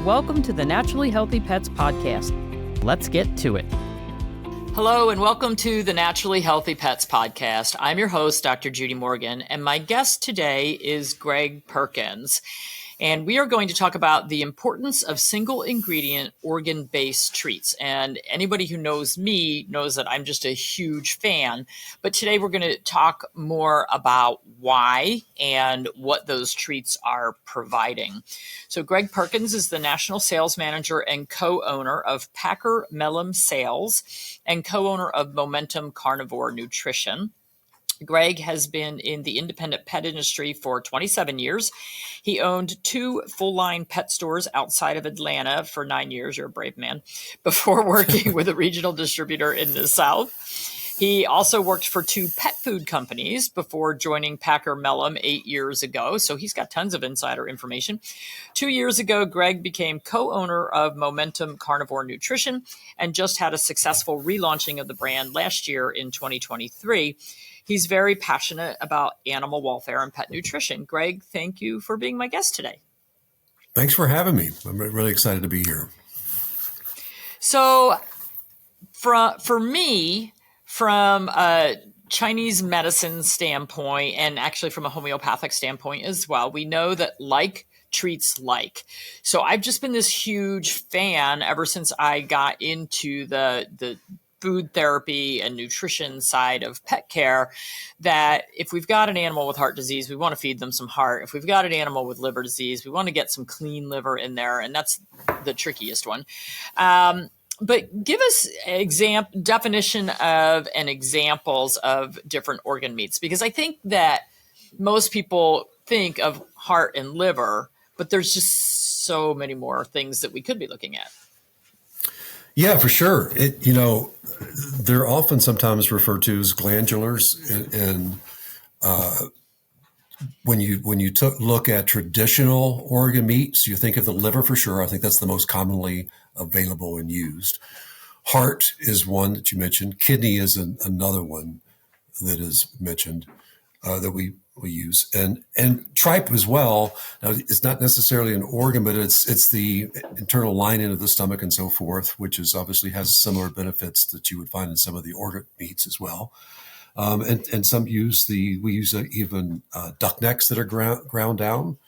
Welcome to the Naturally Healthy Pets Podcast. Let's get to it. Hello, and welcome to the Naturally Healthy Pets Podcast. I'm your host, Dr. Judy Morgan, and my guest today is Greg Perkins. And we are going to talk about the importance of single ingredient organ-based treats. And anybody who knows me knows that I'm just a huge fan. But today we're going to talk more about why and what those treats are providing. So Greg Perkins is the National Sales Manager and co-owner of Packer Mellum Sales and co-owner of Momentum Carnivore Nutrition. Greg has been in the independent pet industry for 27 years. He owned 2 full-line pet stores outside of Atlanta for 9 years. You're a brave man. Before working with a regional distributor in the South. He also worked for 2 pet food companies before joining Packer Mellum 8 years ago. So he's got tons of insider information. 2 years ago, Greg became co-owner of Momentum Carnivore Nutrition and just had a successful relaunching of the brand last year in 2023. He's very passionate about animal welfare and pet nutrition. Greg, thank you for being my guest today. Thanks for having me. I'm really excited to be here. So for me, from a Chinese medicine standpoint, and actually from a homeopathic standpoint as well, we know that like treats like. So I've just been this huge fan ever since I got into the food therapy and nutrition side of pet care, that if we've got an animal with heart disease, we want to feed them some heart. If we've got an animal with liver disease, we want to get some clean liver in there. And that's the trickiest one. But give us definition of and examples of different organ meats, because I think that most people think of heart and liver, but there's just so many more things that we could be looking at. Yeah, for sure. They're often sometimes referred to as glandulars, and when you look at traditional organ meats, you think of the liver for sure. I think that's the most commonly available and used. Heart is one that you mentioned. Kidney is another one that is mentioned that we use, and tripe as well. Now, it's not necessarily an organ, but it's the internal lining of the stomach and so forth, which is obviously has similar benefits that you would find in some of the organ meats as well. And some we use even duck necks that are ground down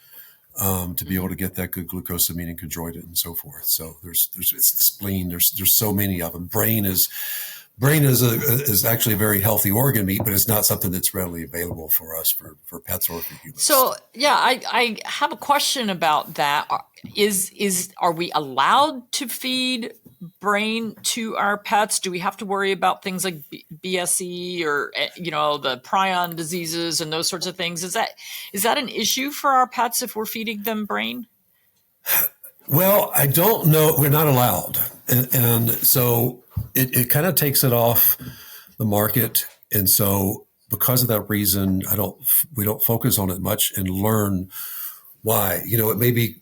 to be able to get that good glucosamine and chondroitin and so forth. So it's the spleen. There's so many of them. Brain is actually a very healthy organ meat, but it's not something that's readily available for us for pets or for humans. So yeah, I have a question about that. Are we allowed to feed brain to our pets? Do we have to worry about things like BSE or the prion diseases and those sorts of things? Is that an issue for our pets if we're feeding them brain? Well, I don't know. We're not allowed, and so it kind of takes it off the market. And so because of that reason, we don't focus on it much and learn why. It may be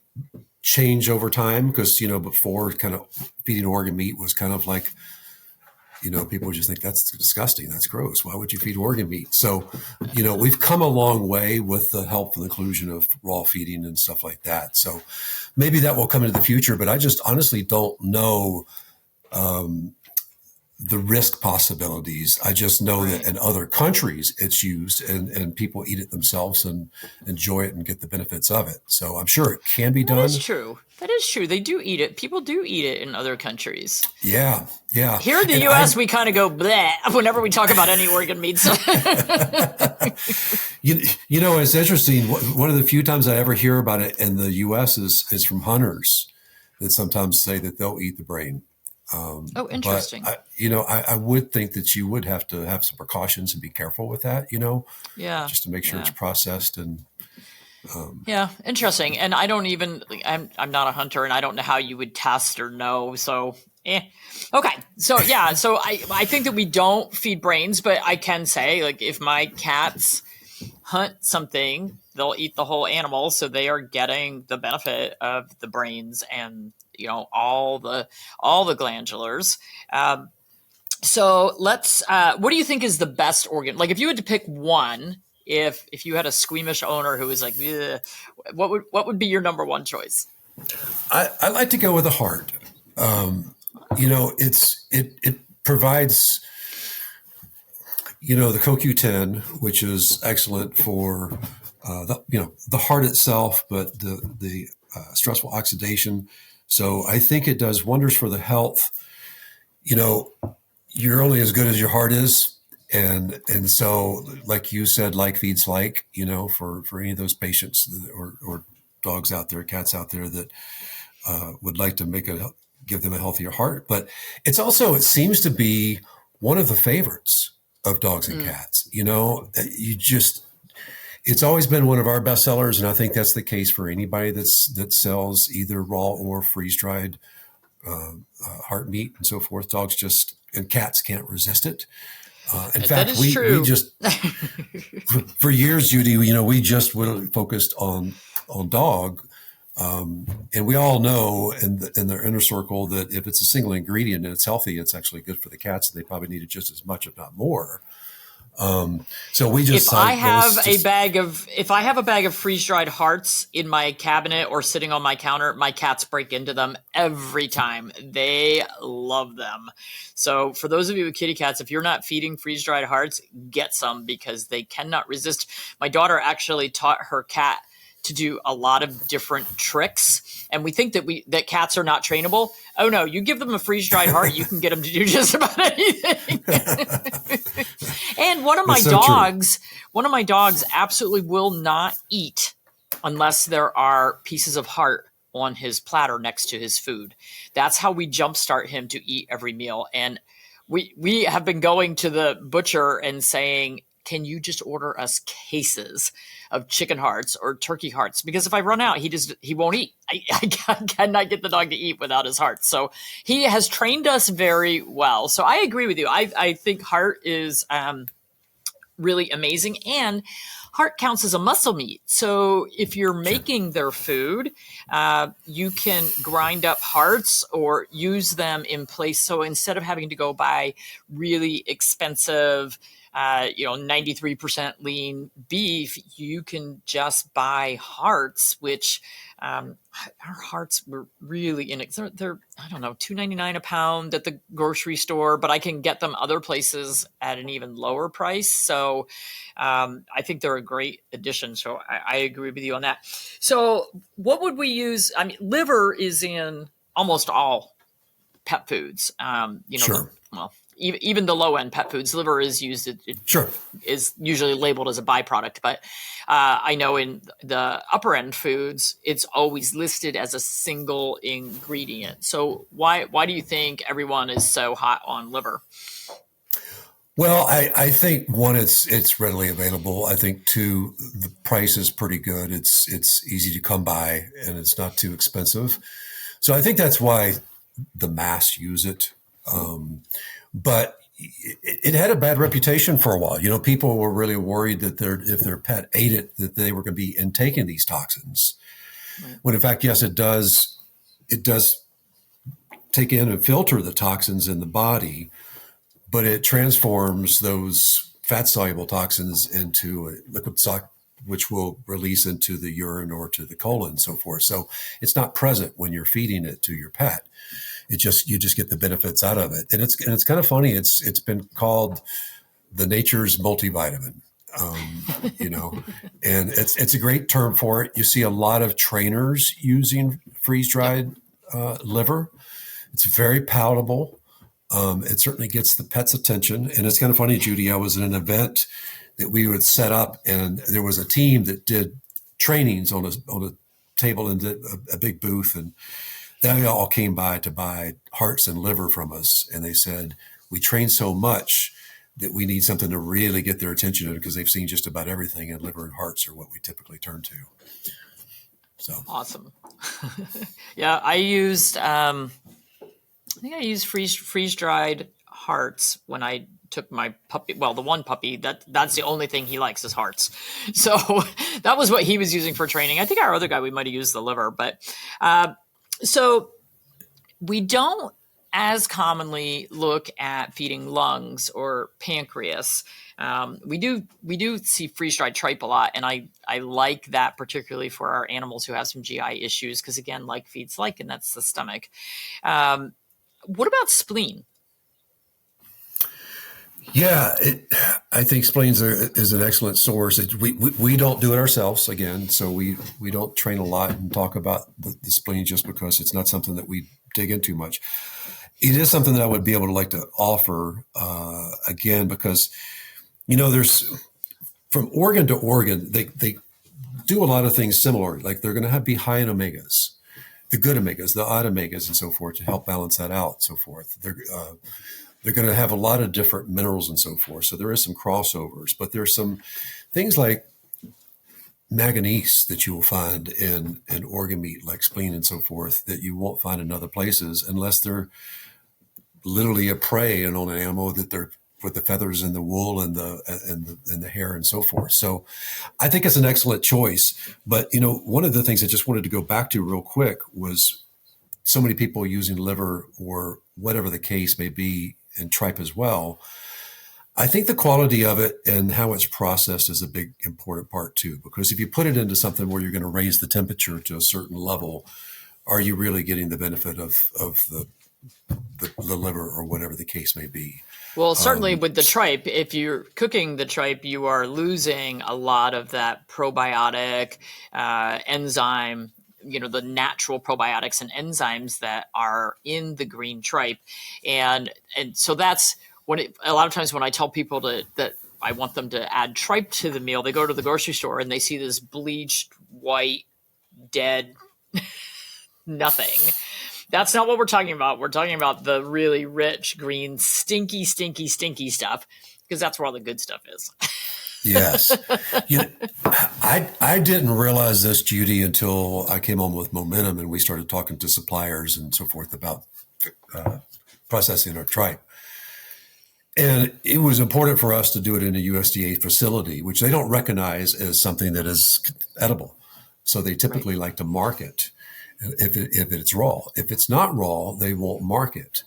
change over time because, before kind of feeding organ meat was kind of like, people would just think that's disgusting. That's gross. Why would you feed organ meat? So, we've come a long way with the help and inclusion of raw feeding and stuff like that. So maybe that will come into the future, but I just honestly don't know the risk possibilities. I just know that in other countries it's used and people eat it themselves and enjoy it and get the benefits of it. So I'm sure it can be done. That is true. They do eat it. People do eat it in other countries. Yeah. Here in the U.S., we kind of go bleh whenever we talk about any organ meats. It's interesting. One of the few times I ever hear about it in the U.S. is from hunters that sometimes say that they'll eat the brain. Interesting. But I would think that you would have to have some precautions and be careful with that, just to make sure it's processed and. Yeah, interesting. And I'm not a hunter and I don't know how you would test or know. So, okay. So yeah, so I think that we don't feed brains, but I can say like if my cats hunt something, they'll eat the whole animal. So they are getting the benefit of the brains and all the glandulars. So let's. What do you think is the best organ? Like, if you had to pick one, if you had a squeamish owner who was like, what would be your number one choice? I like to go with the heart. It provides, the CoQ10, which is excellent for the heart itself, but the stressful oxidation. So I think it does wonders for the health. You're only as good as your heart is. And so, like you said, like feeds like, for any of those patients or dogs out there, cats out there that would like to give them a healthier heart. But it seems to be one of the favorites of dogs and cats. It's always been one of our best sellers. And I think that's the case for anybody that sells either raw or freeze-dried heart meat and so forth. Dogs and cats can't resist it. In fact, we just, for years, Judy, we just really focused on dog. And we all know in their inner circle that if it's a single ingredient and it's healthy, it's actually good for the cats. They probably need it just as much, if not more. So we just, if I have a bag of freeze-dried hearts in my cabinet or sitting on my counter, my cats break into them every time. They love them. So for those of you with kitty cats, if you're not feeding freeze-dried hearts, get some because they cannot resist. My daughter actually taught her cat to do a lot of different tricks. And we think that cats are not trainable. Oh no, you give them a freeze-dried heart, you can get them to do just about anything. And one of my dogs absolutely will not eat unless there are pieces of heart on his platter next to his food. That's how we jumpstart him to eat every meal. And we have been going to the butcher and saying, can you just order us cases of chicken hearts or turkey hearts? Because if I run out, he won't eat. I cannot get the dog to eat without his heart. So he has trained us very well. So I agree with you. I think heart is really amazing, and heart counts as a muscle meat. So if you're making their food, you can grind up hearts or use them in place. So instead of having to go buy really expensive 93% lean beef, you can just buy hearts, which our hearts were really they're I don't know, $2.99 a pound at the grocery store, but I can get them other places at an even lower price. So I think they're a great addition. So I agree with you on that. So what would we use? I mean, liver is in almost all pet foods. Sure. Even the low end pet foods, liver is used. It Sure. is usually labeled as a byproduct, but I know in the upper end foods, it's always listed as a single ingredient. So why do you think everyone is so hot on liver? Well, I think one, it's readily available. I think two, the price is pretty good. It's easy to come by and it's not too expensive. So I think that's why the mass use it. But it had a bad reputation for a while. People were really worried that if their pet ate it, that they were going to be intaking these toxins. Right. When in fact, yes, it does take in and filter the toxins in the body, but it transforms those fat-soluble toxins into a liquid stock, which will release into the urine or to the colon and so forth. So it's not present when you're feeding it to your pet. You just get the benefits out of it. And it's kind of funny. It's been called the nature's multivitamin, and it's a great term for it. You see a lot of trainers using freeze-dried liver. It's very palatable. It certainly gets the pet's attention. And it's kind of funny, Judy, I was in an event that we would set up, and there was a team that did trainings on a table and did a big booth, and they all came by to buy hearts and liver from us. And they said, we train so much that we need something to really get their attention because they've seen just about everything, and liver and hearts are what we typically turn to. So awesome. Yeah, I used freeze-dried hearts when I took my puppy. Well, the one puppy, that's the only thing he likes is hearts. So that was what he was using for training. I think our other guy, we might have used the liver, but so we don't as commonly look at feeding lungs or pancreas. We do see freeze-dried tripe a lot, and I like that particularly for our animals who have some GI issues because, again, like feeds like, and that's the stomach. What about spleen? Yeah, I think spleens is an excellent source. We don't do it ourselves, again, so we don't train a lot and talk about the spleen just because it's not something that we dig into much. It is something that I would be able to like to offer, again, because, there's from organ to organ, they do a lot of things similar. Like they're going to be high in omegas, the good omegas, the odd omegas, and so forth to help balance that out, and so forth. They're going to have a lot of different minerals and so forth. So there is some crossovers, but there's some things like manganese that you will find in organ meat like spleen and so forth that you won't find in other places unless they're literally a prey and on an animal that they're with the feathers and the wool and the hair and so forth. So I think it's an excellent choice. But, one of the things I just wanted to go back to real quick was so many people using liver or whatever the case may be and tripe as well. I think the quality of it and how it's processed is a big important part too, because if you put it into something where you're going to raise the temperature to a certain level, are you really getting the benefit of the liver or whatever the case may be? Well, certainly with the tripe, if you're cooking the tripe, you are losing a lot of that probiotic enzyme, the natural probiotics and enzymes that are in the green tripe. And so that's a lot of times when I tell people that I want them to add tripe to the meal, they go to the grocery store and they see this bleached, white, dead nothing. That's not what we're talking about. We're talking about the really rich, green, stinky, stinky, stinky stuff, because that's where all the good stuff is. Yes. I didn't realize this, Judy, until I came on with Momentum and we started talking to suppliers and so forth about processing our tripe. And it was important for us to do it in a USDA facility, which they don't recognize as something that is edible. So they typically like to mark it if it's raw. If it's not raw, they won't mark it.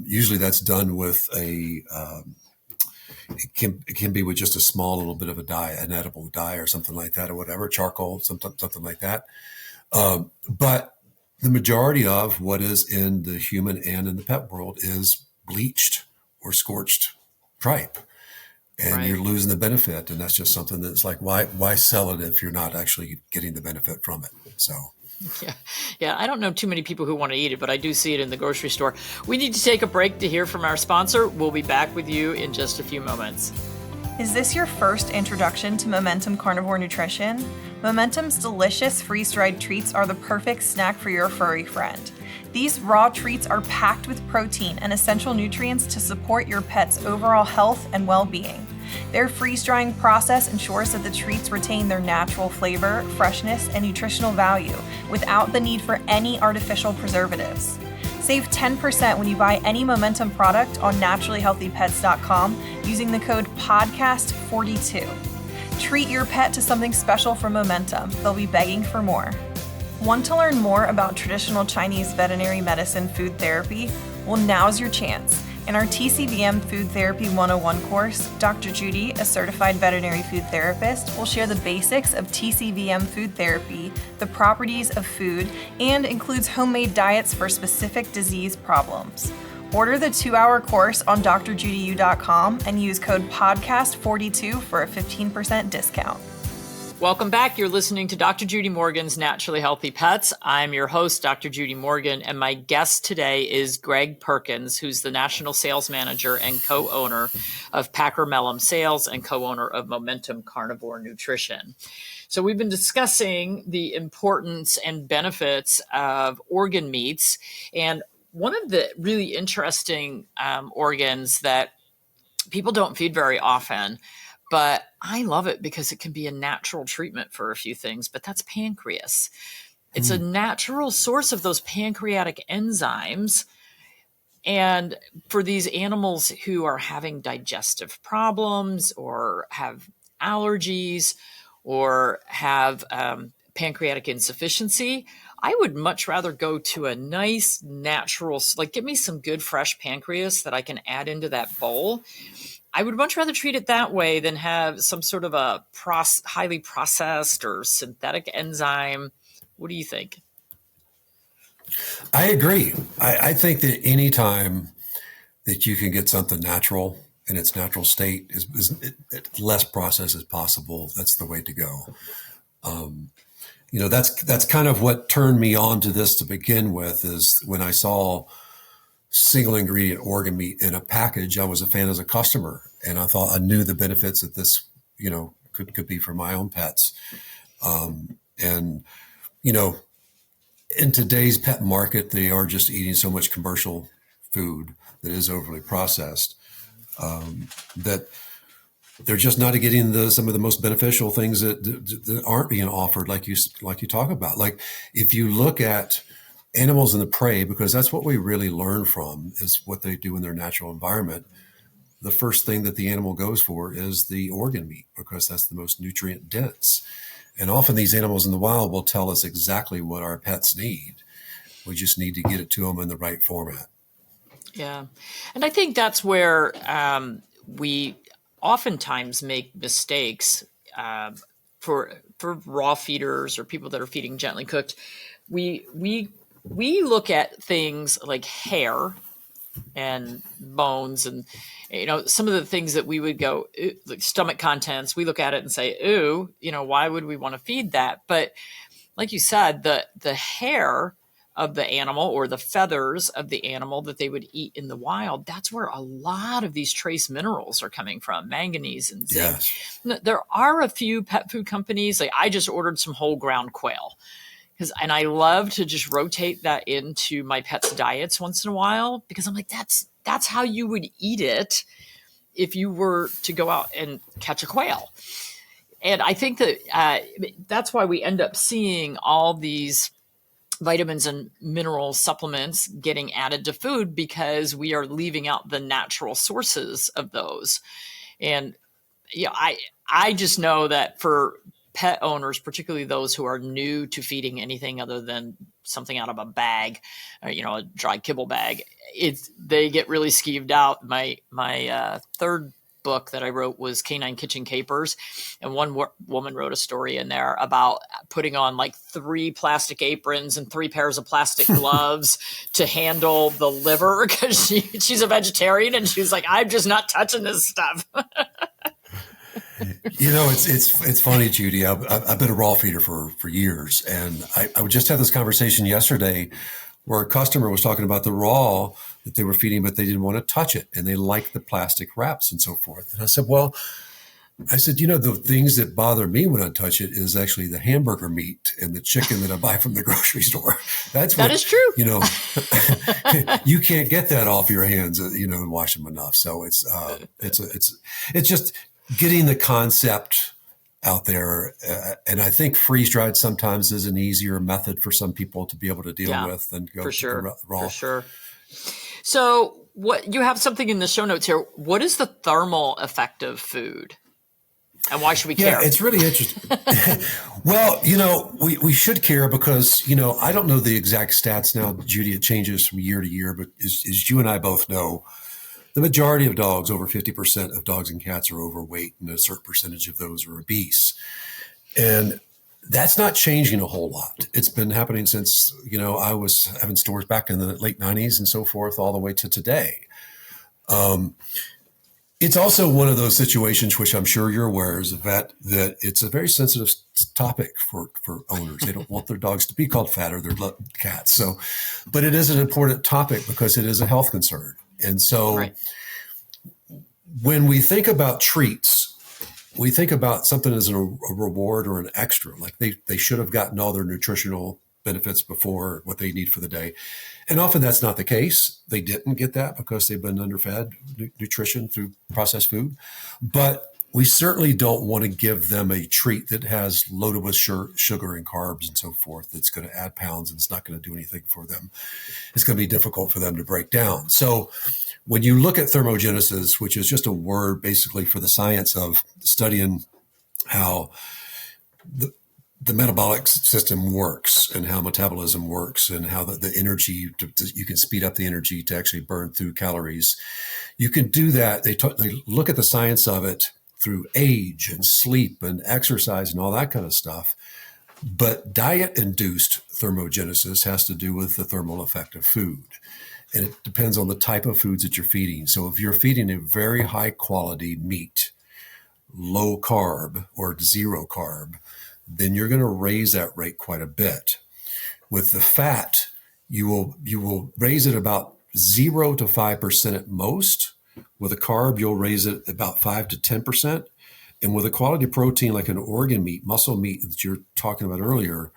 Usually that's done with it can be with just a small little bit of a dye, an edible dye or something like that or whatever, charcoal, something like that. But the majority of what is in the human and in the pet world is bleached or scorched tripe. And you're losing the benefit. And that's just something that's like, why sell it if you're not actually getting the benefit from it? So. Yeah. I don't know too many people who want to eat it, but I do see it in the grocery store. We need to take a break to hear from our sponsor. We'll be back with you in just a few moments. Is this your first introduction to Momentum Carnivore Nutrition? Momentum's delicious freeze-dried treats are the perfect snack for your furry friend. These raw treats are packed with protein and essential nutrients to support your pet's overall health and well-being. Their freeze-drying process ensures that the treats retain their natural flavor, freshness, and nutritional value without the need for any artificial preservatives. Save 10% when you buy any Momentum product on naturallyhealthypets.com using the code PODCAST42. Treat your pet to something special from Momentum. They'll be begging for more. Want to learn more about traditional Chinese veterinary medicine food therapy? Well, now's your chance. In our TCVM Food Therapy 101 course, Dr. Judy, a certified veterinary food therapist, will share the basics of TCVM food therapy, the properties of food, and includes homemade diets for specific disease problems. Order the 2-hour course on drjudyu.com and use code PODCAST42 for a 15% discount. Welcome back. You're listening to Dr. Judy Morgan's Naturally Healthy Pets. I'm your host, Dr. Judy Morgan, and my guest today is Greg Perkins, who's the National Sales Manager and co-owner of Packer Mellum Sales and co-owner of Momentum Carnivore Nutrition. So we've been discussing the importance and benefits of organ meats, and one of the really interesting organs that people don't feed very often, but I love it because it can be a natural treatment for a few things, but that's pancreas. It's a natural source of those pancreatic enzymes. And for these animals who are having digestive problems or have allergies or have pancreatic insufficiency, I would much rather go to a nice natural, like give me some good fresh pancreas that I can add into that bowl. I would much rather treat it that way than have some sort of a highly processed or synthetic enzyme. What do you think? I agree. I think that any time that you can get something natural in its natural state is less processed as possible. That's the way to go. That's kind of what turned me on to this to begin with, is when I saw single ingredient organ meat in a package. I was a fan as a customer, and I thought I knew the benefits that this, could be for my own pets. In today's pet market, they are just eating so much commercial food that is overly processed, that they're just not getting some of the most beneficial things that aren't being offered, like you talk about. Like if you look at animals in the prey, because that's what we really learn from, is what they do in their natural environment. The first thing that the animal goes for is the organ meat, because that's the most nutrient dense. And often these animals in the wild will tell us exactly what our pets need. We just need to get it to them in the right format. Yeah. And I think that's where we oftentimes make mistakes for raw feeders or people that are feeding gently cooked. We look at things like hair and bones and, some of the things that we would go, like stomach contents, we look at it and say, ooh, why would we want to feed that? But like you said, the hair of the animal or the feathers of the animal that they would eat in the wild, that's where a lot of these trace minerals are coming from, manganese and zinc. Yes. There are a few pet food companies, like I just ordered some whole ground quail. And I love to just rotate that into my pets' diets once in a while, because I'm like, that's how you would eat it if you were to go out and catch a quail. And I think that that's why we end up seeing all these vitamins and mineral supplements getting added to food, because we are leaving out the natural sources of those. And I just know that for pet owners, particularly those who are new to feeding anything other than something out of a bag, or, a dry kibble bag, they get really skeeved out. My third book that I wrote was Canine Kitchen Capers. And one woman wrote a story in there about putting on like 3 plastic aprons and 3 pairs of plastic gloves to handle the liver, because she's a vegetarian and she's like, I'm just not touching this stuff. It's funny, Judy. I've been a raw feeder for years, and I just had this conversation yesterday where a customer was talking about the raw that they were feeding, but they didn't want to touch it, and they liked the plastic wraps and so forth. And I said, the things that bother me when I touch it is actually the hamburger meat and the chicken that I buy from the grocery store. That is true. You can't get that off your hands, and wash them enough. So it's just getting the concept out there. And I think freeze-dried sometimes is an easier method for some people to be able to deal with than go raw. For sure. So you have something in the show notes here. What is the thermal effect of food? And why should we care? Yeah, it's really interesting. Well, we should care because, I don't know the exact stats now, Judy. It changes from year to year, but as you and I both know, the majority of dogs, over 50% of dogs and cats, are overweight, and a certain percentage of those are obese. And that's not changing a whole lot. It's been happening since, I was having stores back in the late 90s and so forth, all the way to today. It's also one of those situations, which I'm sure you're aware as a vet, that it's a very sensitive topic for owners. They don't want their dogs to be called fat or their cats. But it is an important topic because it is a health concern. And so when we think about treats, we think about something as a reward or an extra, like they should have gotten all their nutritional benefits before what they need for the day. And often that's not the case. They didn't get that because they've been underfed nutrition through processed food. But we certainly don't want to give them a treat that has loaded with sugar and carbs and so forth that's going to add pounds, and it's not going to do anything for them. It's going to be difficult for them to break down. So when you look at thermogenesis, which is just a word basically for the science of studying how the metabolic system works and how metabolism works and how the energy, you can speed up the energy to actually burn through calories. You can do that. They look at the science of it through age and sleep and exercise and all that kind of stuff. But diet-induced thermogenesis has to do with the thermal effect of food. And it depends on the type of foods that you're feeding. So if you're feeding a very high quality meat, low carb or zero carb, then you're going to raise that rate quite a bit. With the fat, you will raise it about 0 to 5% at most. With a carb, you'll raise it about 5 to 10%. And with a quality protein like an organ meat, muscle meat that you're talking about earlier,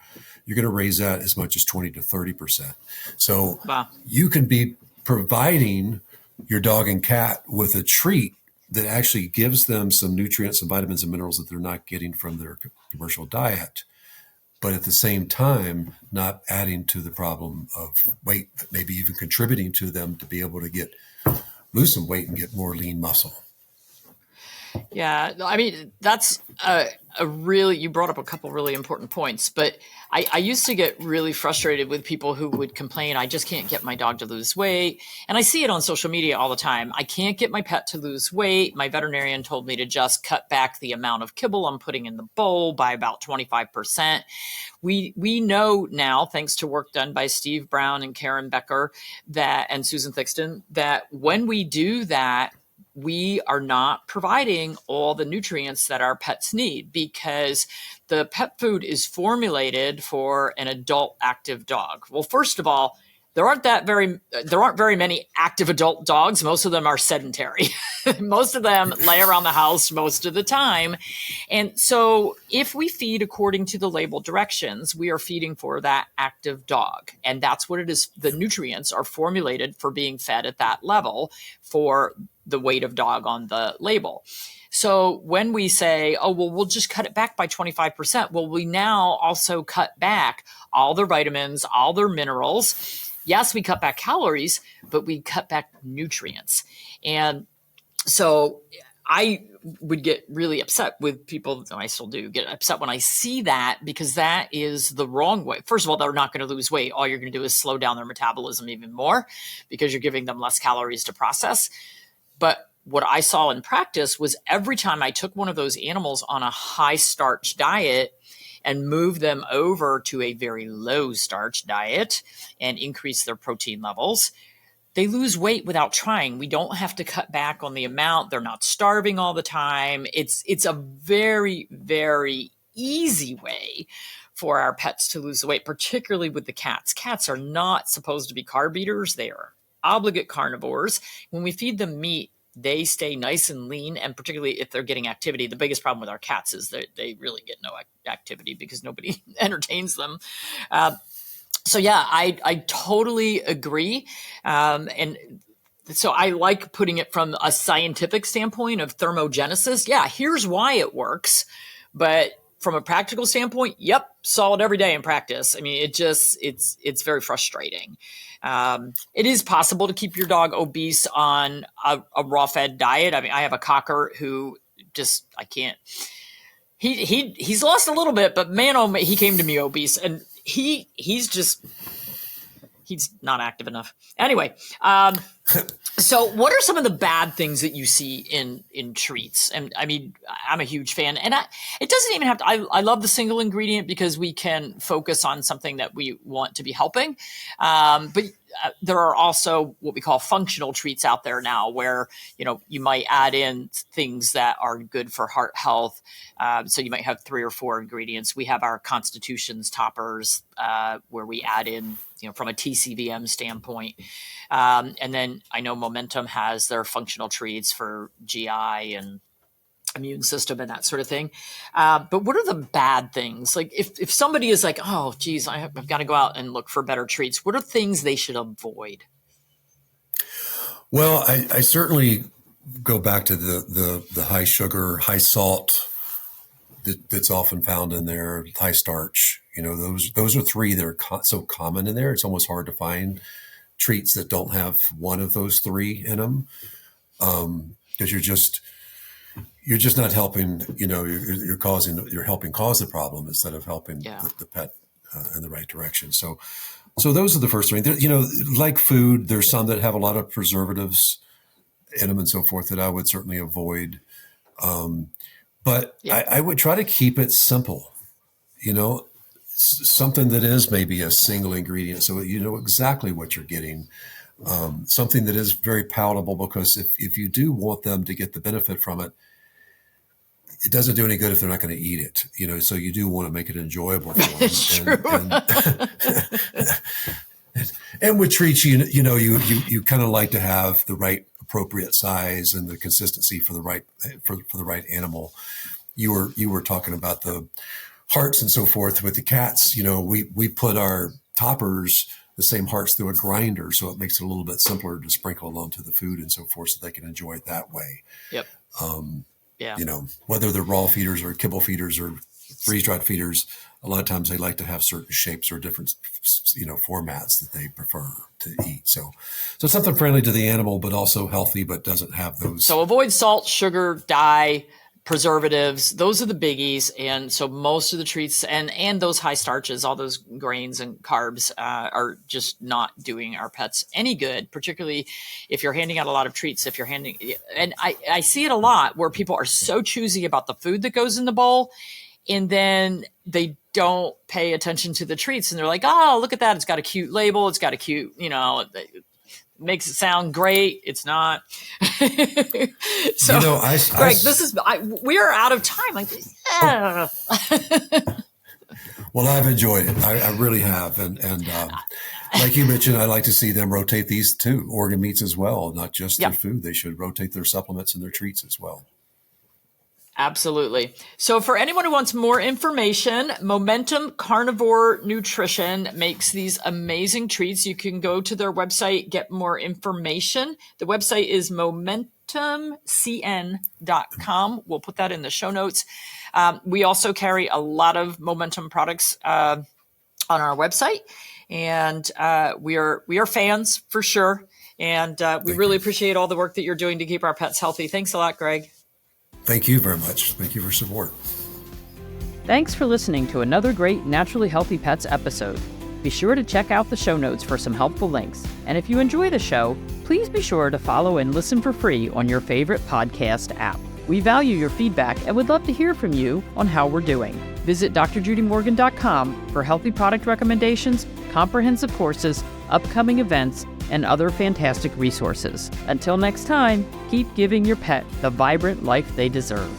you're going to raise that as much as 20 to 30%. So wow. You can be providing your dog and cat with a treat that actually gives them some nutrients and vitamins and minerals that they're not getting from their commercial diet, but at the same time, not adding to the problem of weight, maybe even contributing to them to be able to lose some weight and get more lean muscle. Yeah, I mean, that's you brought up a couple really important points, but I used to get really frustrated with people who would complain, I just can't get my dog to lose weight. And I see it on social media all the time. I can't get my pet to lose weight. My veterinarian told me to just cut back the amount of kibble I'm putting in the bowl by about 25%. We know now, thanks to work done by Steve Brown and Karen Becker and Susan Thixton, that when we do that, we are not providing all the nutrients that our pets need, because the pet food is formulated for an adult active dog. Well, first of all, there aren't very many active adult dogs. Most of them are sedentary. Most of them lay around the house most of the time. And so if we feed according to the label directions, we are feeding for that active dog. And that's what it is. The nutrients are formulated for being fed at that level for the weight of dog on the label. So when we say, oh, well, we'll just cut it back by 25%. Well, we now also cut back all their vitamins, all their minerals. Yes, we cut back calories, but we cut back nutrients. And so I would get really upset with people, and I still do get upset when I see that, because that is the wrong way. First of all, they're not going to lose weight. All you're going to do is slow down their metabolism even more because you're giving them less calories to process. But what I saw in practice was every time I took one of those animals on a high starch diet and moved them over to a very low starch diet and increase their protein levels, they lose weight without trying. We don't have to cut back on the amount. They're not starving all the time. It's a very, very easy way for our pets to lose weight, particularly with the cats. Cats are not supposed to be carb eaters. They are obligate carnivores. When we feed them meat, they stay nice and lean, and particularly if they're getting activity. The biggest problem with our cats is that they really get no activity because nobody entertains them. So yeah, I totally agree. And so I like putting it from a scientific standpoint of thermogenesis. Yeah, here's why it works. But from a practical standpoint, yep, saw it every day in practice. I mean, it's very frustrating. It is possible to keep your dog obese on a raw fed diet. I mean, I have a cocker who just, I can't, he's lost a little bit, but man, oh man, he came to me obese, and he's not active enough. Anyway, so what are some of the bad things that you see in treats? And I mean, I'm a huge fan, and it doesn't even have to, I love the single ingredient because we can focus on something that we want to be helping. But there are also what we call functional treats out there now where, you might add in things that are good for heart health. So you might have 3 or 4 ingredients. We have our Constitution's toppers, where we add in, from a TCVM standpoint. And then I know Momentum has their functional treats for GI and immune system and that sort of thing. But what are the bad things? Like if somebody is like, oh, geez, I've got to go out and look for better treats, what are things they should avoid? Well, I certainly go back to the high sugar, high salt that's often found in there, high starch. Those are 3 that are so common in there. It's almost hard to find treats that don't have one of those 3 in them, because you're just not helping, you're helping cause the problem instead of helping the pet in the right direction. So those are the first three. There, like food, there's some that have a lot of preservatives in them and so forth that I would certainly avoid. But I would try to keep it simple, something that is maybe a single ingredient. So you know exactly what you're getting. Something that is very palatable, because if you do want them to get the benefit from it, it doesn't do any good if they're not going to eat it, so you do want to make it enjoyable for them. It's true. And with treats, you kind of like to have the right appropriate size and the consistency for the right animal. You were talking about the hearts and so forth with the cats. We put our toppers, the same hearts, through a grinder, so it makes it a little bit simpler to sprinkle it onto the food and so forth, so they can enjoy it that way. Yep. Whether they're raw feeders or kibble feeders or freeze-dried feeders, a lot of times they like to have certain shapes or different, formats that they prefer to eat. So something friendly to the animal, but also healthy, but doesn't have those. So avoid salt, sugar, dye, preservatives. Those are the biggies. And so most of the treats and those high starches, all those grains and carbs are just not doing our pets any good, particularly if you're handing out a lot of treats. And I see it a lot where people are so choosy about the food that goes in the bowl, and then they don't pay attention to the treats, and they're like, oh, look at that. It's got a cute label. It's got a cute, it makes it sound great. It's not. So, Greg, we are out of time. Well, I've enjoyed it. I really have. And like you mentioned, I like to see them rotate these too, organ meats as well, not just their food. They should rotate their supplements and their treats as well. Absolutely. So for anyone who wants more information, Momentum Carnivore Nutrition makes these amazing treats. You can go to their website, get more information. The website is momentumcn.com. We'll put that in the show notes. We also carry a lot of Momentum products on our website, and we are fans for sure. And we really appreciate all the work that you're doing to keep our pets healthy. Thanks a lot, Greg. Thank you very much. Thank you for support. Thanks for listening to another great Naturally Healthy Pets episode. Be sure to check out the show notes for some helpful links. And if you enjoy the show, please be sure to follow and listen for free on your favorite podcast app. We value your feedback and would love to hear from you on how we're doing. Visit drjudymorgan.com for healthy product recommendations, comprehensive courses, upcoming events, and other fantastic resources. Until next time, keep giving your pet the vibrant life they deserve.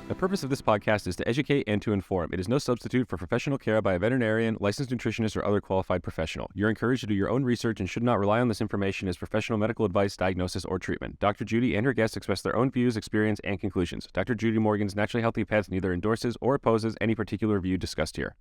The purpose of this podcast is to educate and to inform. It is no substitute for professional care by a veterinarian, licensed nutritionist, or other qualified professional. You're encouraged to do your own research and should not rely on this information as professional medical advice, diagnosis, or treatment. Dr. Judy and her guests express their own views, experience, and conclusions. Dr. Judy Morgan's Naturally Healthy Pets neither endorses or opposes any particular view discussed here.